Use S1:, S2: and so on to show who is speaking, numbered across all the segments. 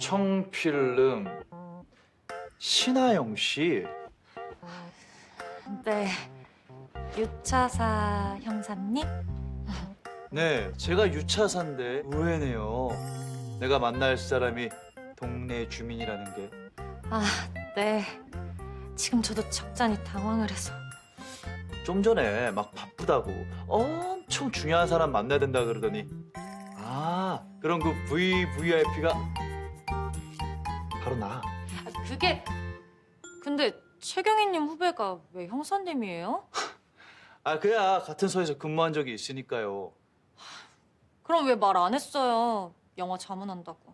S1: 청필름 신하영 씨.
S2: 네, 유차사 형사님?
S1: 네, 제가 유차사인데 의외네요. 내가 만날 사람이 동네 주민이라는 게.
S2: 아, 네. 지금 저도 적잖이 당황을 해서.
S1: 좀 전에 막 바쁘다고 엄청 중요한 사람 만나야 된다 그러더니 그럼 그 VVIP가 바로 나.
S2: 그게... 근데 최경희님 후배가 왜 형사님이에요?
S1: 그야 같은 서에서 근무한 적이 있으니까요.
S2: 그럼 왜 말 안 했어요? 영화 자문한다고.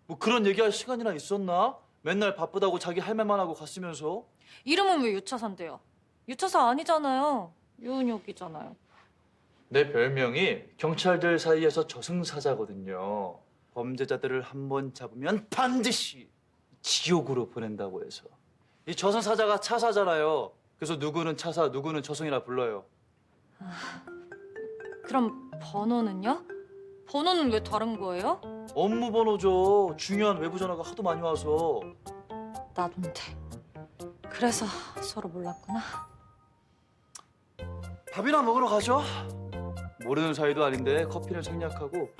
S1: 뭐 그런 얘기할 시간이나 있었나? 맨날 바쁘다고 자기 할 말만 하고 갔으면서.
S2: 이름은 왜 유차사인데요? 유차사 아니잖아요. 유은혁이잖아요.
S1: 내 별명이 경찰들 사이에서 저승사자거든요. 범죄자들을 한 번 잡으면 반드시 지옥으로 보낸다고 해서. 이 저승사자가 차사잖아요. 그래서 누구는 차사, 누구는 저승이라 불러요.
S2: 그럼 번호는요? 번호는 왜 다른 거예요?
S1: 업무 번호죠. 중요한 외부 전화가 하도 많이 와서.
S2: 나돈데. 그래서 서로 몰랐구나.
S1: 밥이나 먹으러 가죠. 모르는 사이도 아닌데 커피는 생략하고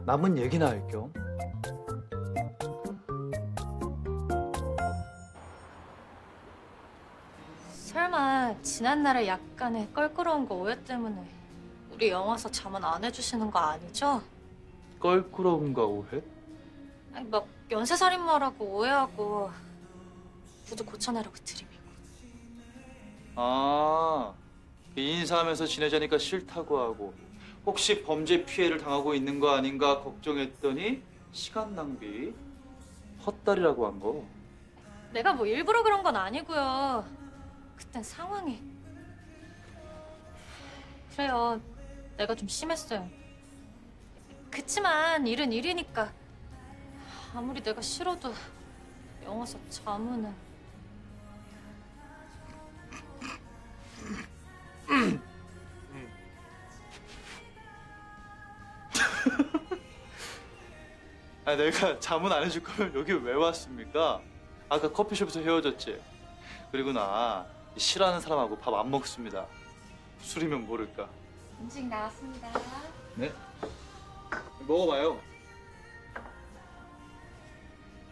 S1: 남은 얘기나 할 겸.
S2: 설마 지난날에 약간의 껄끄러운 거 오해 때문에 우리 영화사 자문 안 해주시는 거 아니죠?
S1: 껄끄러움과 오해?
S2: 아니 막 연쇄살인마라고 오해하고 구두 고쳐내라고 들이미고.
S1: 인사하면서 지내자니까 싫다고 하고 혹시 범죄 피해를 당하고 있는 거 아닌가 걱정했더니 시간 낭비, 헛다리라고 한 거.
S2: 내가 뭐 일부러 그런 건 아니고요. 그땐 상황이. 그래요. 내가 좀 심했어요. 그치만 일은 일이니까 아무리 내가 싫어도 영화사 자문은.
S1: 내가 자문 안 해줄 거면 여기 왜 왔습니까? 아까 커피숍에서 헤어졌지. 그리고 나 싫어하는 사람하고 밥 안 먹습니다. 술이면 모를까.
S2: 음식 나왔습니다.
S1: 네? 먹어봐요.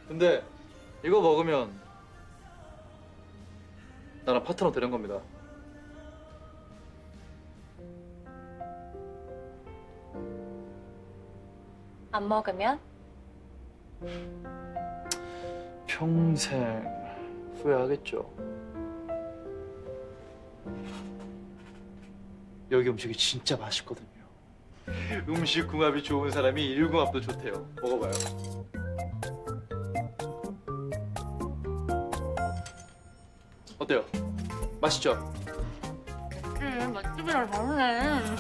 S1: 근데 이거 먹으면 나랑 파트너 되는 겁니다.
S2: 안 먹으면?
S1: 평생 후회하겠죠. 여기 음식이 진짜 맛있거든요. 음식 궁합이 좋은 사람이 일궁합도 좋대요. 먹어봐요. 어때요? 맛있죠?
S2: 맛집이랑 다르네.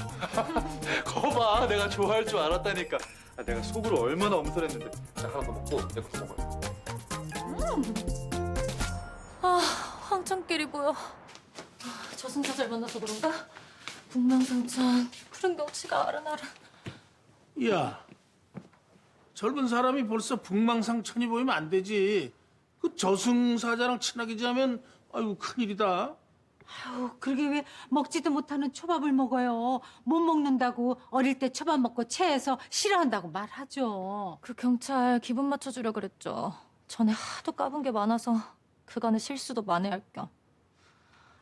S1: 거봐, 내가 좋아할 줄 알았다니까. 내가 속으로 얼마나 엄선했는데. 자, 하나 더 먹고 내 것도 먹어요.
S2: 황천길이 보여. 저승사자를 만나서 그런가? 북명상천 푸른 경치가 아른아른.
S3: 야, 젊은 사람이 벌써 북망상천이 보이면 안 되지. 그 저승사자랑 친하게 지하면 아이고 큰일이다.
S4: 아유, 그러게 왜 먹지도 못하는 초밥을 먹어요. 못 먹는다고 어릴 때 초밥 먹고 체해서 싫어한다고 말하죠.
S2: 그 경찰 기분 맞춰주려 그랬죠. 전에 하도 까분 게 많아서 그간의 실수도 만회할 겸.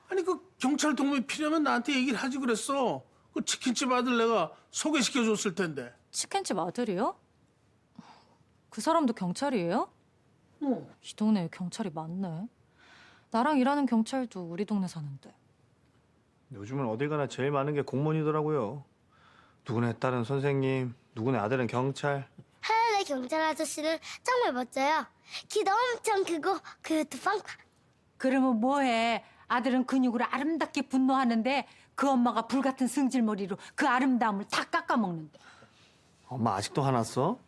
S3: 아니 그 경찰 도움이 필요하면 나한테 얘기를 하지 그랬어. 그 치킨집 아들 내가 소개시켜줬을 텐데.
S2: 치킨집 아들이요? 그 사람도 경찰이에요? 이 동네에 경찰이 많네. 나랑 일하는 경찰도 우리 동네 사는데.
S5: 요즘은 어딜 가나 제일 많은 게 공무원이더라고요. 누구네 딸은 선생님, 누구네 아들은 경찰.
S6: 하늘의 경찰 아저씨는 정말 멋져요. 키도 엄청 크고 그것도 빵빵.
S4: 그러면 뭐해? 아들은 근육으로 아름답게 분노하는데 그 엄마가 불같은 승질머리로 그 아름다움을 다 깎아먹는데.
S5: 엄마 아직도 화났어?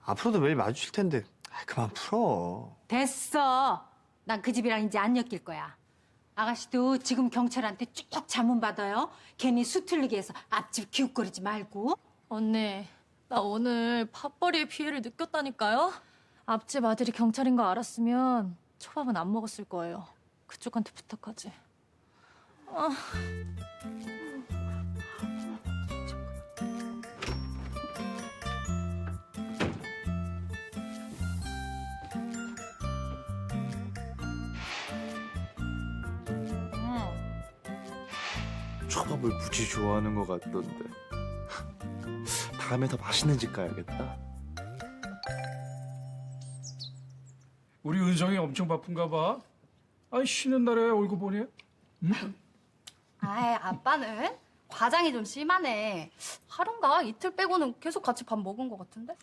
S5: 앞으로도 매일 마주칠 텐데 그만 풀어.
S4: 됐어. 난 그 집이랑 이제 안 엮일 거야. 아가씨도 지금 경찰한테 쭉 자문 받아요. 괜히 수틀리게 해서 앞집 기웃거리지 말고.
S2: 언니, 나 오늘 밥벌이의 피해를 느꼈다니까요? 앞집 아들이 경찰인 거 알았으면 초밥은 안 먹었을 거예요. 그쪽한테 부탁하지.
S7: 초밥을 무지 좋아하는 것 같던데. 다음에 더 맛있는 집 가야겠다.
S8: 우리 은성이 엄청 바쁜가 봐. 아니 쉬는 날에 얼굴 보니?
S9: 아이, 아빠는 과장이 좀 심하네. 하루인가 이틀 빼고는 계속 같이 밥 먹은 것 같은데?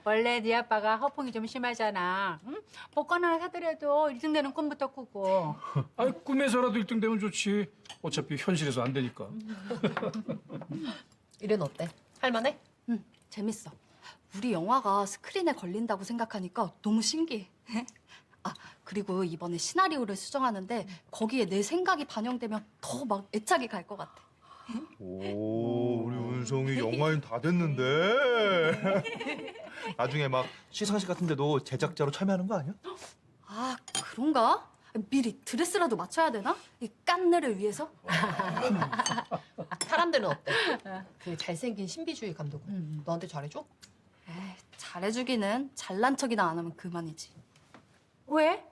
S4: 원래 네 아빠가 허풍이 좀 심하잖아. 응? 복권 하나 사드려도 1등 되는 꿈부터 꾸고.
S8: 아니 꿈에서라도 1등 되면 좋지. 어차피 현실에서 안 되니까.
S10: 일은 어때? 할만해?
S9: 응, 재밌어. 우리 영화가 스크린에 걸린다고 생각하니까 너무 신기해. 아, 그리고 이번에 시나리오를 수정하는데 거기에 내 생각이 반영되면 더 막 애착이 갈 것 같아.
S7: 오, 우리 은성이 영화인 다 됐는데. 나중에 막 시상식 같은 데도 제작자로 참여하는 거 아니야?
S9: 아, 그런가? 미리 드레스라도 맞춰야 되나? 이 깐느를 위해서?
S10: 사람들은 어때? 그 잘생긴 신비주의 감독은 너한테 잘해줘?
S9: 에이, 잘해주기는 잘난 척이나 안 하면 그만이지.
S4: 왜?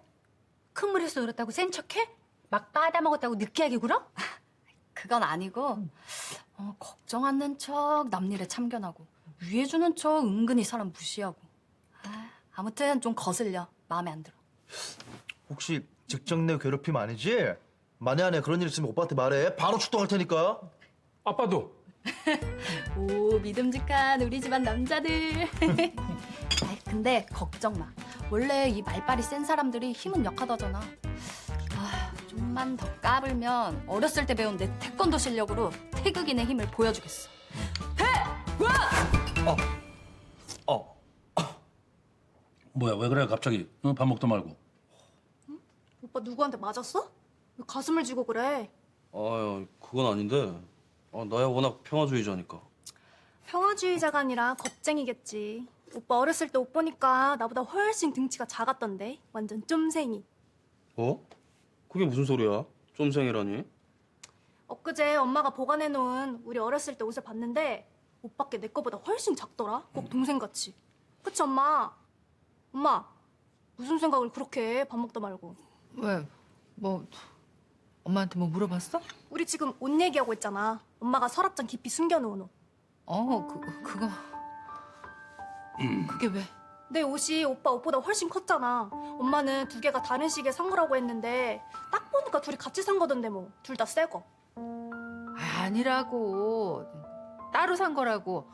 S4: 큰 물에서 놀았다고 센 척해? 막 빠다먹었다고 느끼하게 굴어?
S9: 그건 아니고 걱정 않는 척 남일에 참견하고 위해주는 척 은근히 사람 무시하고 아무튼 좀 거슬려. 마음에 안 들어.
S7: 혹시 직장 내 괴롭힘 아니지? 만약에 그런 일 있으면 오빠한테 말해. 바로 출동할 테니까.
S8: 아빠도.
S9: 오, 믿음직한 우리 집안 남자들. 아이, 근데 걱정 마. 원래 이 말빨이 센 사람들이 힘은 약하다잖아. 아, 좀만 더 까불면 어렸을 때 배운 내 태권도 실력으로 태극인의 힘을 보여주겠어.
S8: 뭐야 왜 그래 갑자기? 응? 밥 먹다 말고.
S11: 오빠 누구한테 맞았어? 왜 가슴을 쥐고 그래?
S12: 아, 그건 아닌데. 나야 워낙 평화주의자니까.
S11: 평화주의자가 아니라 겁쟁이겠지. 오빠 어렸을 때 옷 보니까 나보다 훨씬 등치가 작았던데. 완전 쫌생이.
S12: 어? 그게 무슨 소리야? 쫌생이라니?
S11: 엊그제 엄마가 보관해놓은 우리 어렸을 때 옷을 봤는데 오빠께 내 거보다 훨씬 작더라. 꼭 동생같이. 그치 엄마? 엄마 무슨 생각을 그렇게 해? 밥 먹다 말고.
S10: 왜? 뭐 엄마한테 뭐 물어봤어?
S11: 우리 지금 옷 얘기하고 있잖아. 엄마가 서랍장 깊이 숨겨놓은 옷.
S10: 그거 그게 왜?
S11: 내 옷이 오빠 옷보다 훨씬 컸잖아. 엄마는 두 개가 다른 시기에 산 거라고 했는데 딱 보니까 둘이 같이 산 거던데 뭐. 둘 다 새 거.
S10: 아니라고. 따로 산 거라고.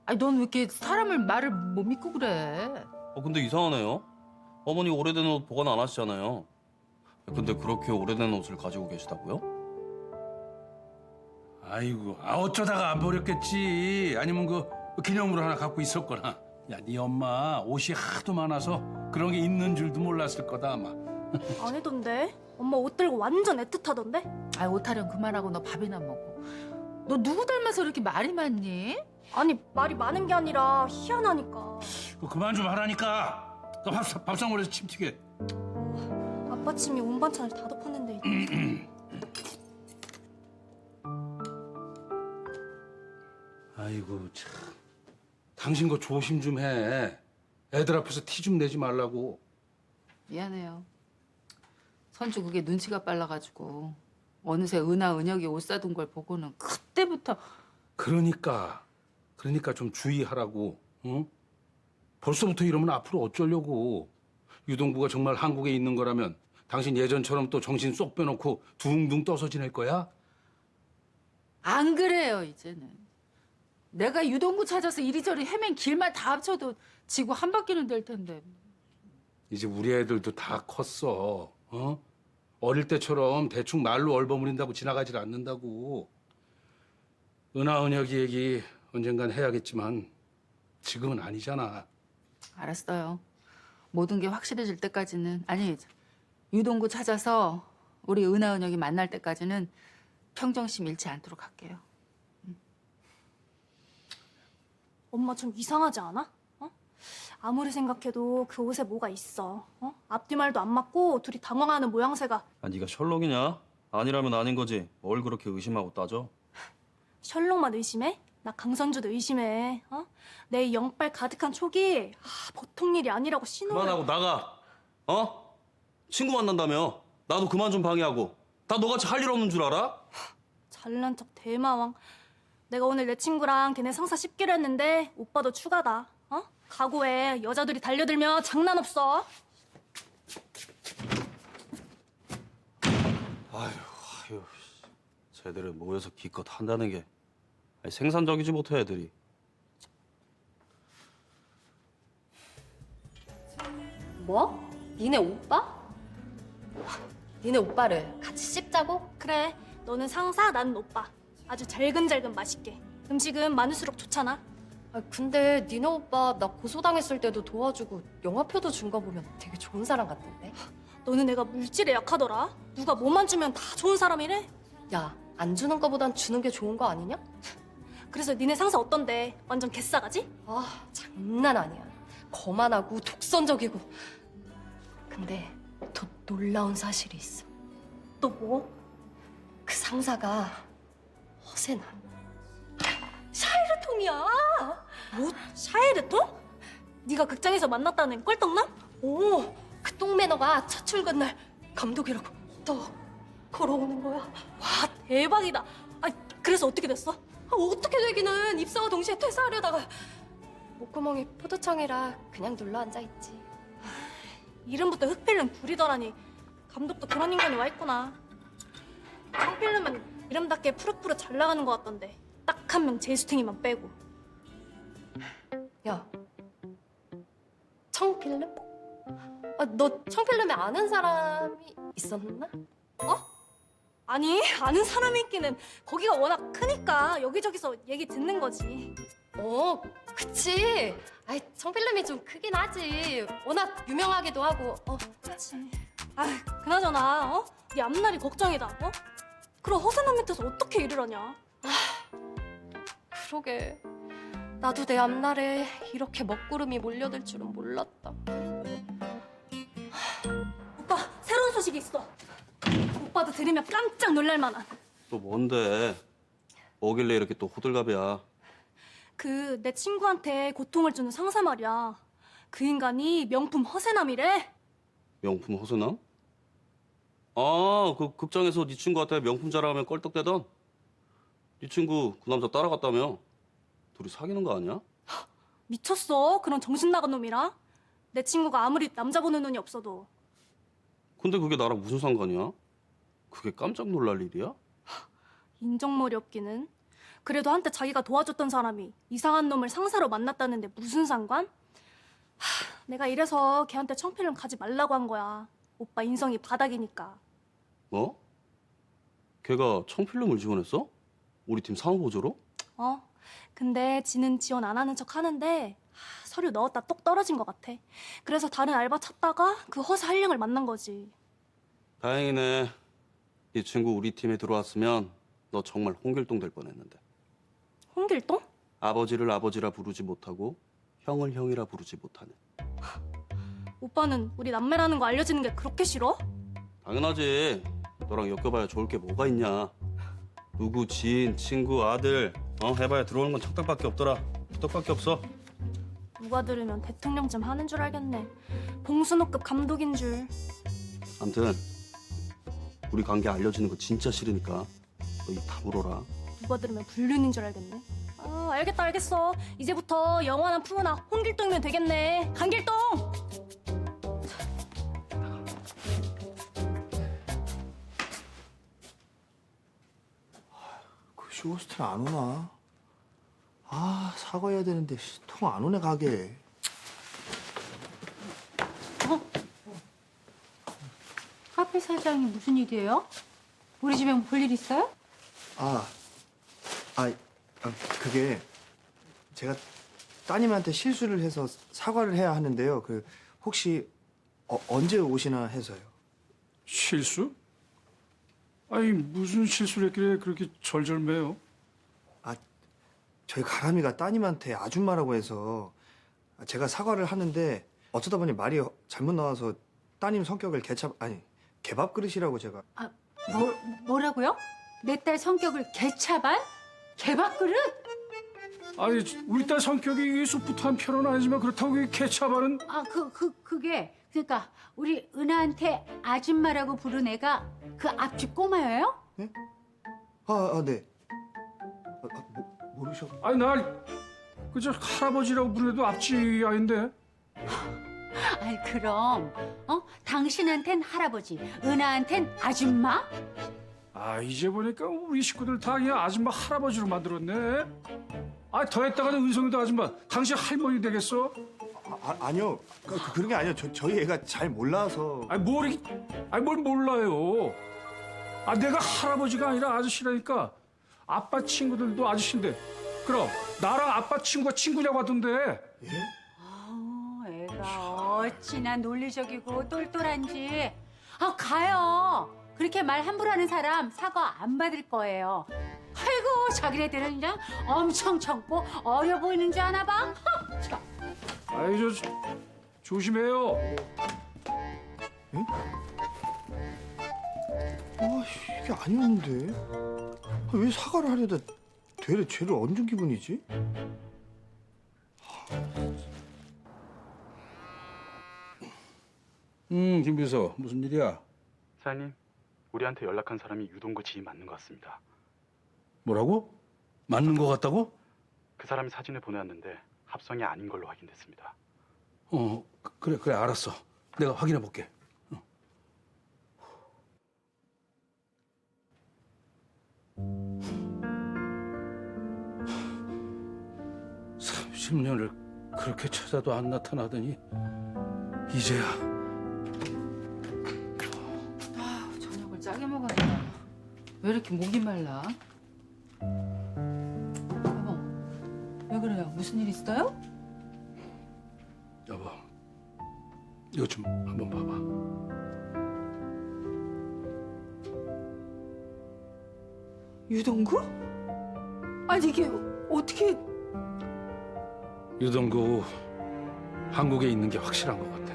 S10: 아니 넌 왜 이렇게 사람을 말을 못 믿고 그래?
S12: 근데 이상하네요. 어머니 오래된 옷 보관 안 하시잖아요. 근데 그렇게 오래된 옷을 가지고 계시다고요?
S8: 아이고 어쩌다가 안 버렸겠지. 아니면 그 기념으로 하나 갖고 있었거나. 야, 네 엄마 옷이 하도 많아서 그런 게 있는 줄도 몰랐을 거다 아마.
S11: 아니던데. 엄마 옷 들고 완전 애틋하던데.
S10: 아, 옷타령 그만하고 너 밥이나 먹어. 너 누구 닮아서 이렇게 말이 많니?
S11: 아니 말이 많은 게 아니라 희한하니까.
S8: 그만 좀 하라니까. 밥상머리에서 침 튀게.
S11: 아빠 침이 온 반찬을 다 덮었는데.
S8: 아이고 참. 당신 거 조심 좀 해. 애들 앞에서 티 좀 내지 말라고.
S10: 미안해요. 선주 그게 눈치가 빨라가지고 어느새 은하 은혁이 옷 사둔 걸 보고는 그때부터
S8: 그러니까 좀 주의하라고. 응? 벌써부터 이러면 앞으로 어쩌려고. 유동부가 정말 한국에 있는 거라면 당신 예전처럼 또 정신 쏙 빼놓고 둥둥 떠서 지낼 거야?
S10: 안 그래요 이제는. 내가 유동구 찾아서 이리저리 헤맨 길만 다 합쳐도 지구 한 바퀴는 될 텐데.
S8: 이제 우리 애들도 다 컸어. 어? 어릴 때처럼 대충 말로 얼버무린다고 지나가질 않는다고. 은하 은혁이 얘기 언젠간 해야겠지만 지금은 아니잖아.
S10: 알았어요. 모든 게 확실해질 때까지는, 아니 유동구 찾아서 우리 은하 은혁이 만날 때까지는 평정심 잃지 않도록 할게요.
S11: 엄마 좀 이상하지 않아? 어? 아무리 생각해도 그 옷에 뭐가 있어. 어? 앞뒤말도 안 맞고 둘이 당황하는 모양새가.
S12: 아, 네가 셜록이냐? 아니라면 아닌 거지. 뭘 그렇게 의심하고 따져?
S11: 셜록만 의심해? 나 강선주도 의심해. 어? 내 이 영빨 가득한 촉이 보통 일이 아니라고 신호를.
S12: 그만하고 나가. 어? 친구 만난다며. 나도 그만 좀 방해하고. 다 너같이 할 일 없는 줄 알아?
S11: 잘난 척 대마왕. 내가 오늘 내 친구랑 걔네 상사 씹기로 했는데 오빠도 추가다. 어? 각오해. 여자들이 달려들면 장난 없어.
S12: 아휴. 쟤들은 모여서 기껏 한다는 게 아니, 생산적이지 못해 애들이.
S9: 뭐? 니네 오빠? 니네 오빠를 같이 씹자고?
S11: 그래. 너는 상사, 나는 오빠. 아주 잘근잘근 맛있게. 음식은 많을수록 좋잖아.
S9: 아, 근데 니네 오빠 나 고소당했을 때도 도와주고 영화표도 준 거 보면 되게 좋은 사람 같던데?
S11: 너는 내가 물질에 약하더라. 누가 뭐만 주면 다 좋은 사람이래.
S9: 야, 안 주는 거보단 주는 게 좋은 거 아니냐?
S11: 그래서 니네 상사 어떤데? 완전 개싸가지?
S9: 아, 장난 아니야. 거만하고 독선적이고. 근데 더 놀라운 사실이 있어.
S11: 또 뭐?
S9: 그 상사가 허세나. 샤이르통이야.
S11: 뭐? 샤이르통? 네가 극장에서 만났다는 꿀떡남?
S9: 오, 그 똥매너가 첫 출근 날 감독이라고 또 걸어오는 거야.
S11: 와, 대박이다. 아, 그래서 어떻게 됐어?
S9: 어떻게 되기는 입사와 동시에 퇴사하려다가 목구멍이 포도청이라 그냥 눌러 앉아있지.
S11: 이름부터 흑필름 구리더라니. 감독도 그런 인간이 와 있구나. 청필름은 이름답게 푸릇푸릇 잘 나가는 것 같던데. 딱 한 명 제수탱이만 빼고.
S9: 야, 청필름? 아, 너 청필름에 아는 사람이 있었나?
S11: 아니, 아는 사람이 있기는 거기가 워낙 크니까 여기저기서 얘기 듣는 거지.
S9: 그치. 아이, 청필름이 좀 크긴 하지. 워낙 유명하기도 하고.
S11: 그치. 아, 그나저나, 네 앞날이 걱정이다. 그럼 허세남 밑에서 어떻게 일을 하냐?
S9: 그러게. 나도 내 앞날에 이렇게 먹구름이 몰려들 줄은 몰랐다.
S11: 오빠, 새로운 소식이 있어. 오빠도 들으면 깜짝 놀랄 만한.
S12: 또 뭔데? 뭐길래 이렇게 또 호들갑이야?
S11: 내 친구한테 고통을 주는 상사 말이야. 그 인간이 명품 허세남이래.
S12: 명품 허세남? 아, 그 극장에서 네 친구한테 명품 자랑하면 껄떡대던? 네 친구 그 남자 따라갔다며? 둘이 사귀는 거 아니야?
S11: 미쳤어. 그런 정신 나간 놈이라. 내 친구가 아무리 남자 보는 눈이 없어도.
S12: 근데 그게 나랑 무슨 상관이야? 그게 깜짝 놀랄 일이야?
S11: 인정머리 없기는. 그래도 한때 자기가 도와줬던 사람이 이상한 놈을 상사로 만났다는데 무슨 상관? 내가 이래서 걔한테 청필름 가지 말라고 한 거야. 오빠 인성이 바닥이니까.
S12: 뭐? 걔가 청필름을 지원했어? 우리 팀 사무보조로?
S11: 근데 지는 지원 안 하는 척 하는데 서류 넣었다 똑 떨어진 것 같아. 그래서 다른 알바 찾다가 그 허세 한량을 만난 거지.
S12: 다행이네. 네 친구 우리 팀에 들어왔으면 너 정말 홍길동 될 뻔했는데.
S11: 홍길동?
S12: 아버지를 아버지라 부르지 못하고 형을 형이라 부르지 못하는.
S11: 오빠는 우리 남매라는 거 알려지는 게 그렇게 싫어?
S12: 당연하지. 너랑 엮여봐야 좋을 게 뭐가 있냐. 누구 지인, 친구, 아들 해봐야 들어오는 건 척떡밖에 없더라. 척떡밖에 없어.
S11: 누가 들으면 대통령쯤 하는 줄 알겠네. 봉순호급 감독인 줄.
S12: 암튼 우리 관계 알려지는 거 진짜 싫으니까 너 입 다물어라.
S11: 누가 들으면 불륜인 줄 알겠네. 알겠다 알겠어. 이제부터 영원한 풍은아 홍길동이면 되겠네. 강길동!
S5: 그 쇼호스트는 안 오나? 사과해야 되는데 통 안 오네 가게.
S4: 카페 사장이 무슨 일이에요? 우리 집에 뭐 볼 일 있어요?
S5: 그게 제가 따님한테 실수를 해서 사과를 해야 하는데요. 혹시 언제 오시나 해서요.
S13: 실수? 아니 무슨 실수를 했길래 그렇게 절절매요?
S5: 저희 가람이가 따님한테 아줌마라고 해서 제가 사과를 하는데 어쩌다 보니 말이 잘못 나와서 따님 성격을 개밥 그릇이라고 제가.
S4: 뭐라고요? 내 딸 성격을 개차발? 개밥그릇?
S13: 아니 우리 딸 성격이 쑥부터한 편은 아니지만 그렇다고 이 개차반은
S4: 그게 그러니까 우리 은하한테 아줌마라고 부른 애가 그 앞집 꼬마예요?
S5: 네. 모르셔.
S13: 아니 날 그저 할아버지라고 부르도 앞지 아닌데.
S4: 아니 그럼 당신한텐 할아버지, 은하한텐 아줌마?
S13: 아 이제 보니까 우리 식구들 다 그냥 아줌마 할아버지로 만들었네. 아 더했다가는 은성이도 아줌마 당신 할머니 되겠어?
S5: 아니요. 그런 게 아니에요. 저희 애가 잘 몰라서.
S13: 아니 뭘 몰라요. 아 내가 할아버지가 아니라 아저씨라니까. 아빠 친구들도 아저씨인데 그럼 나랑 아빠 친구가 친구냐고 하던데.
S4: 애가 어찌나 논리적이고 똘똘한지. 가요. 그렇게 말 함부로 하는 사람 사과 안 받을 거예요. 아이고 자기네들은 그냥 엄청 젊고 어려 보이는 줄 아나 봐.
S13: 아이 조심해요.
S5: 이게 아니었는데. 왜 사과를 하려다 되레 죄를 얹은 기분이지?
S8: 김 비서 무슨 일이야?
S14: 사장님, 우리한테 연락한 사람이 유동구 지인 맞는 것 같습니다.
S8: 뭐라고? 맞는 거 같다고?
S14: 그 사람이 사진을 보내왔는데 합성이 아닌 걸로 확인됐습니다.
S8: 그래 알았어. 내가 확인해 볼게. 30년을 그렇게 찾아도 안 나타나더니 이제야.
S10: 저녁을 짜게 먹었나? 왜 이렇게 목이 말라? 여보, 왜 그래요? 무슨 일 있어요?
S8: 여보, 이거 좀 한번 봐봐.
S10: 유동구? 아니 이게 어떻게?
S8: 유동구 한국에 있는 게 확실한 것 같아.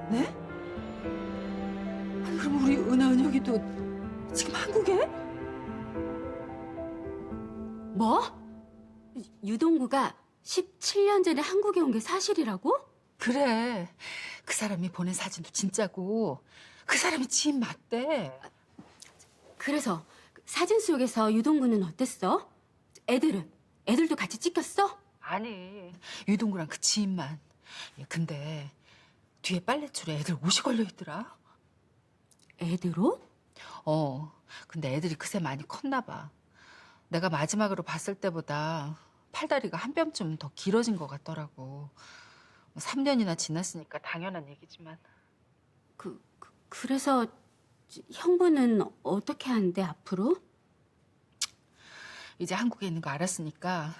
S10: 네? 아니 그럼 우리 은하은혁이도 지금 한국에?
S4: 뭐? 유동구가 17년 전에 한국에 온 게 사실이라고?
S10: 그래. 그 사람이 보낸 사진도 진짜고 그 사람이 지인 맞대.
S4: 그래서 사진 속에서 유동구는 어땠어? 애들도 같이 찍혔어?
S10: 아니 유동구랑 그 지인만. 근데 뒤에 빨래줄에 애들 옷이 걸려 있더라.
S4: 애들 옷?
S10: 근데 애들이 그새 많이 컸나 봐. 내가 마지막으로 봤을 때보다 팔다리가 한 뼘쯤 더 길어진 것 같더라고. 3년이나 지났으니까 당연한 얘기지만.
S4: 그래서 형부는 어떻게 한대 앞으로?
S10: 이제 한국에 있는 거 알았으니까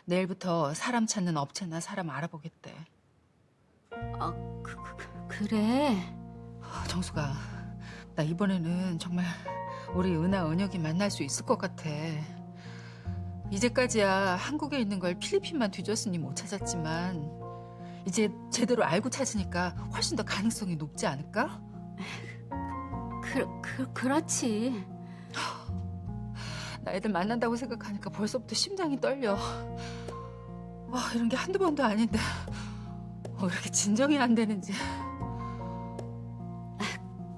S10: 내일부터 사람 찾는 업체나 사람 알아보겠대.
S4: 그래.
S10: 정수가, 나 이번에는 정말 우리 은하, 은혁이 만날 수 있을 것 같아. 이제까지야 한국에 있는 걸 필리핀만 뒤졌으니 못 찾았지만 이제 제대로 알고 찾으니까 훨씬 더 가능성이 높지 않을까?
S4: 그렇지.
S10: 나 애들 만난다고 생각하니까 벌써부터 심장이 떨려. 이런 게 한두 번도 아닌데 이렇게 진정이 안 되는지.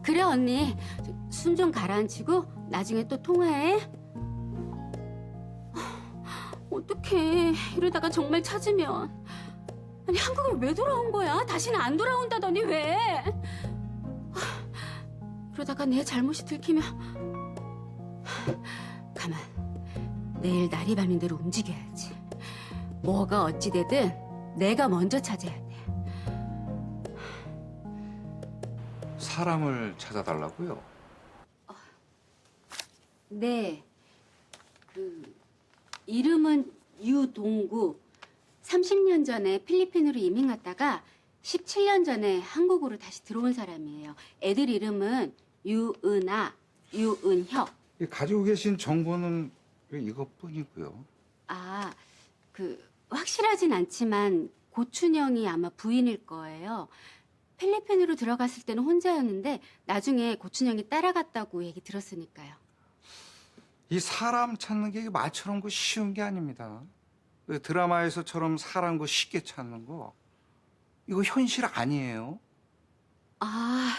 S4: 그래 언니. 숨 좀 가라앉히고 나중에 또 통화해. 어떡해. 이러다가 정말 찾으면. 아니 한국에 왜 돌아온 거야? 다시는 안 돌아온다더니 왜? 그러다가 내 잘못이 들키면 가만. 내일 날이 밝는 대로 움직여야지. 뭐가 어찌 되든 내가 먼저 찾아야 돼.
S15: 사람을 찾아달라고요?
S4: 네. 이름은 유동구. 30년 전에 필리핀으로 이민 갔다가 17년 전에 한국으로 다시 들어온 사람이에요. 애들 이름은 유은아, 유은혁.
S15: 가지고 계신 정보는 이것뿐이고요.
S4: 아, 확실하진 않지만 고춘영이 아마 부인일 거예요. 필리핀으로 들어갔을 때는 혼자였는데 나중에 고춘영이 따라갔다고 얘기 들었으니까요.
S15: 이 사람 찾는 게 말처럼 쉬운 게 아닙니다. 그 드라마에서처럼 사람 쉽게 찾는 거 이거 현실 아니에요.
S4: 아,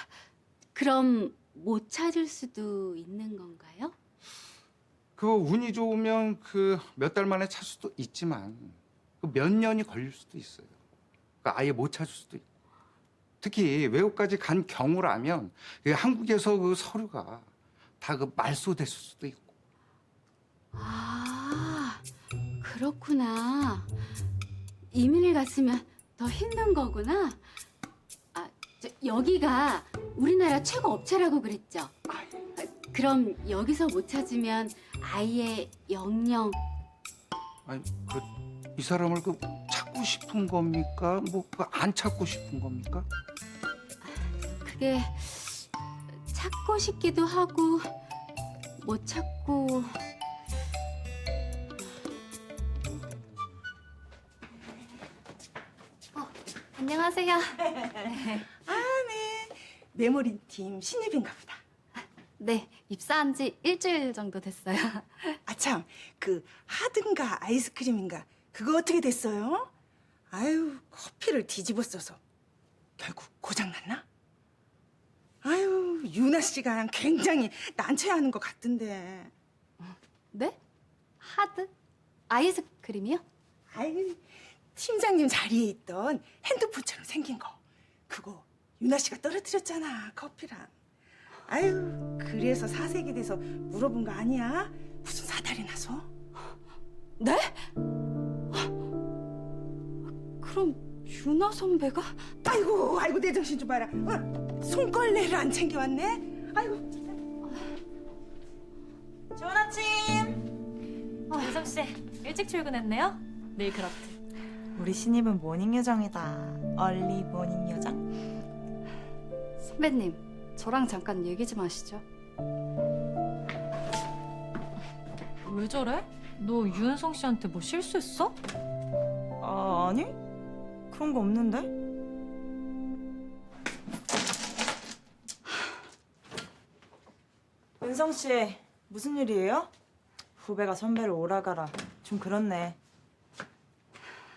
S4: 그럼 못 찾을 수도 있는 건가요?
S15: 그 운이 좋으면 몇 달 만에 찾을 수도 있지만 몇 년이 걸릴 수도 있어요. 아예 못 찾을 수도 있고. 특히 외국까지 간 경우라면 한국에서 서류가 다 말소됐을 수도 있고.
S4: 아, 그렇구나. 이민을 갔으면 더 힘든 거구나. 아, 여기가 우리나라 최고 업체라고 그랬죠? 그럼 여기서 못 찾으면 아예 영영.
S15: 아니, 이 사람을 찾고 싶은 겁니까? 안 찾고 싶은 겁니까?
S4: 그게 찾고 싶기도 하고 못 찾고.
S9: 안녕하세요.
S16: 아, 네. 메모리 팀 신입인가 보다.
S9: 네, 입사한 지 일주일 정도 됐어요.
S16: 아, 참. 하든가 아이스크림인가 그거 어떻게 됐어요? 아유, 커피를 뒤집어 써서 결국 고장 났나? 아유, 유나 씨가 굉장히 난처해하는 것 같던데.
S9: 네? 하드? 아이스크림이요?
S16: 아유, 팀장님 자리에 있던 핸드폰처럼 생긴 거. 그거 유나 씨가 떨어뜨렸잖아, 커피랑. 아유, 그래서 사색이 돼서 물어본 거 아니야? 무슨 사달이 나서?
S9: 네? 그럼 유나 선배가?
S16: 아이고, 내 정신 좀 봐라. 손걸레를 안 챙겨왔네? 아이고.
S2: 좋은 아침. 윤성 씨 일찍 출근했네요. 내일 그렇대.
S17: 우리 신입은 모닝 요정이다. 얼리 모닝 요정.
S9: 선배님, 저랑 잠깐 얘기 좀 하시죠.
S2: 왜 저래? 너 유은성 씨한테 뭐 실수했어?
S17: 아니? 그런 거 없는데? 은성 씨, 무슨 일이에요? 후배가 선배를 오라가라. 좀 그렇네.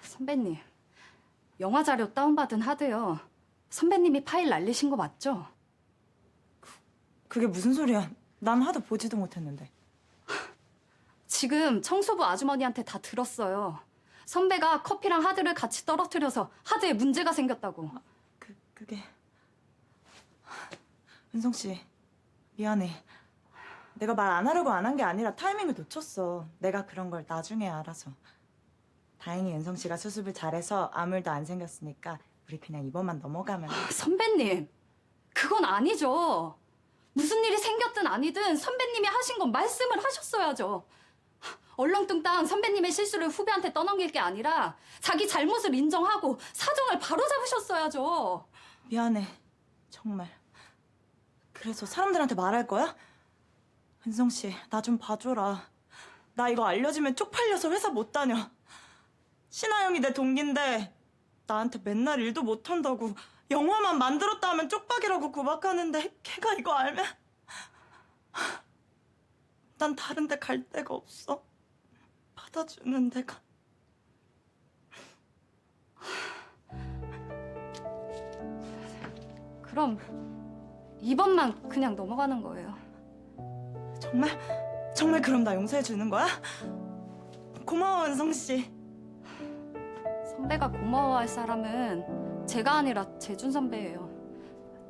S9: 선배님, 영화 자료 다운받은 하드요. 선배님이 파일 날리신 거 맞죠?
S17: 그게 무슨 소리야? 난 하도 보지도 못했는데.
S9: 지금 청소부 아주머니한테 다 들었어요. 선배가 커피랑 하드를 같이 떨어뜨려서 하드에 문제가 생겼다고.
S17: 그게... 은성 씨, 미안해. 내가 말 안 하려고 안 한 게 아니라 타이밍을 놓쳤어. 내가 그런 걸 나중에 알아서. 다행히 은성 씨가 수습을 잘해서 아무 일도 안 생겼으니까 우리 그냥 이번만 넘어가면.
S9: 선배님, 그건 아니죠. 무슨 일이 생겼든 아니든 선배님이 하신 건 말씀을 하셨어야죠. 얼렁뚱땅 선배님의 실수를 후배한테 떠넘길 게 아니라 자기 잘못을 인정하고 사정을 바로잡으셨어야죠.
S17: 미안해, 정말. 그래서 사람들한테 말할 거야? 은성 씨, 나 좀 봐줘라. 나 이거 알려지면 쪽팔려서 회사 못 다녀. 신하영이 내 동기인데 나한테 맨날 일도 못한다고 영화만 만들었다 하면 쪽박이라고 구박하는데 걔가 이거 알면 난 다른 데 갈 데가 없어. 받아주는 데가.
S9: 그럼 이번만 그냥 넘어가는 거예요.
S17: 정말 그럼 나 용서해 주는 거야? 고마워, 은성 씨.
S9: 선배가 고마워할 사람은 제가 아니라 재준 선배예요.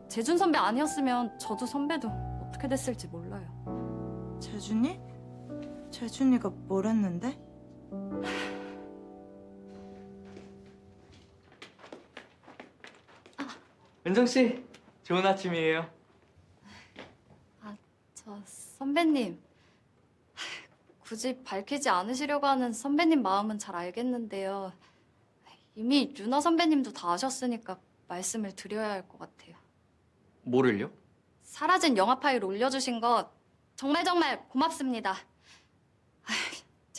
S9: 재준 선배 아니었으면 저도 선배도 어떻게 됐을지 몰라요.
S17: 재준이? 재준이가 뭘 했는데?
S1: 은성 씨, 좋은 아침이에요.
S9: 저 선배님, 굳이 밝히지 않으시려고 하는 선배님 마음은 잘 알겠는데요. 이미 유나 선배님도 다 아셨으니까 말씀을 드려야 할 것 같아요.
S1: 뭐를요?
S9: 사라진 영화 파일 올려주신 거 정말 고맙습니다.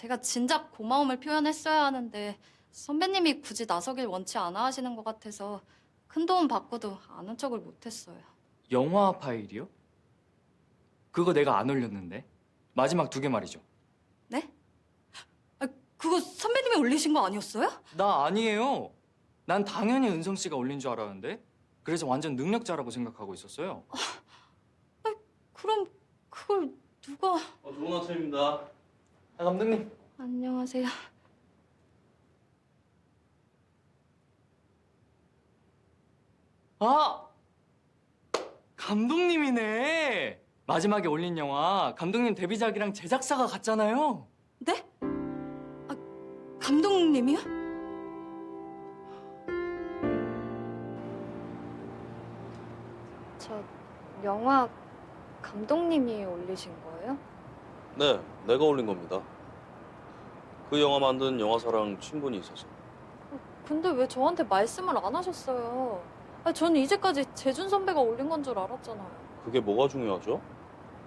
S9: 제가 진작 고마움을 표현했어야 하는데 선배님이 굳이 나서길 원치 않아 하시는 것 같아서 큰 도움 받고도 아는 척을 못했어요.
S18: 영화 파일이요? 그거 내가 안 올렸는데. 마지막 2개 말이죠.
S9: 네? 그거 선배님이 올리신 거 아니었어요?
S18: 나 아니에요. 난 당연히 은성 씨가 올린 줄 알았는데. 그래서 완전 능력자라고 생각하고 있었어요.
S9: 그럼 그걸 누가...
S12: 좋은 아침입니다.
S18: 감독님.
S9: 안녕하세요.
S18: 아! 감독님이네. 마지막에 올린 영화 감독님 데뷔작이랑 제작사가 같잖아요.
S9: 네? 감독님이요? 저 영화 감독님이 올리신 거예요?
S12: 네, 내가 올린 겁니다. 그 영화 만든 영화사랑 친분이 있어서.
S9: 근데 왜 저한테 말씀을 안 하셨어요? 저는 이제까지 재준 선배가 올린 건 줄 알았잖아요.
S12: 그게 뭐가 중요하죠?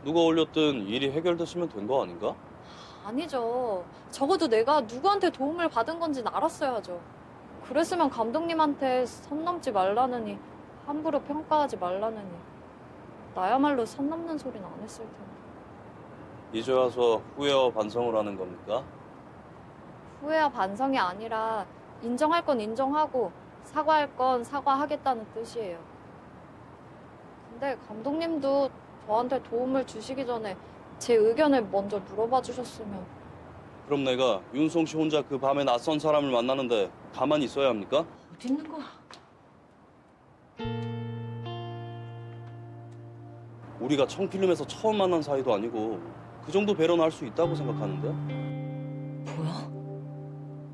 S12: 누가 올렸든 일이 해결됐으면 된 거 아닌가?
S9: 아니죠. 적어도 내가 누구한테 도움을 받은 건지는 알았어야죠. 그랬으면 감독님한테 선 넘지 말라느니 함부로 평가하지 말라느니 나야말로 선 넘는 소리는 안 했을 텐데.
S12: 이제 와서 후회와 반성을 하는 겁니까?
S9: 후회와 반성이 아니라 인정할 건 인정하고 사과할 건 사과하겠다는 뜻이에요. 근데 감독님도 저한테 도움을 주시기 전에 제 의견을 먼저 물어봐 주셨으면.
S12: 그럼 내가 윤성 씨 혼자 그 밤에 낯선 사람을 만나는데 가만히 있어야 합니까?
S4: 어디 있는 거야?
S12: 우리가 청필름에서 처음 만난 사이도 아니고 그 정도 배려는 할 수 있다고 생각하는데.
S2: 뭐야?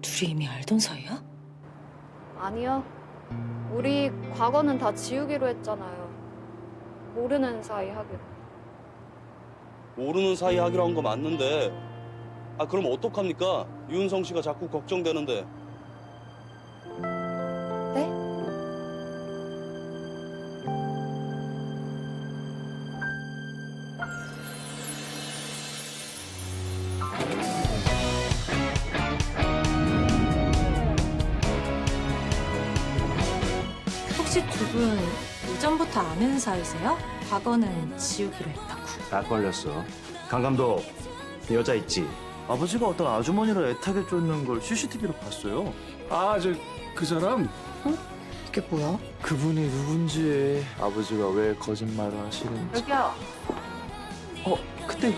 S2: 둘이 이미 알던 사이야?
S9: 아니요. 우리 과거는 다 지우기로 했잖아요. 모르는 사이 하기로.
S12: 모르는 사이 하기로 한 거 맞는데. 그럼 어떡합니까? 윤성 씨가 자꾸 걱정되는데.
S9: 네?
S2: 혹시 두 분 이전부터 아는 사이세요? 과거는 지우기로 했다고.
S1: 딱 걸렸어. 강 감독, 여자 있지? 아버지가 어떤 아주머니를 애타게 쫓는 걸 CCTV로 봤어요.
S13: 그 사람?
S2: 이게 뭐야?
S1: 그분이 누군지, 아버지가 왜 거짓말을 하시는지.
S9: 여기요.
S1: 그때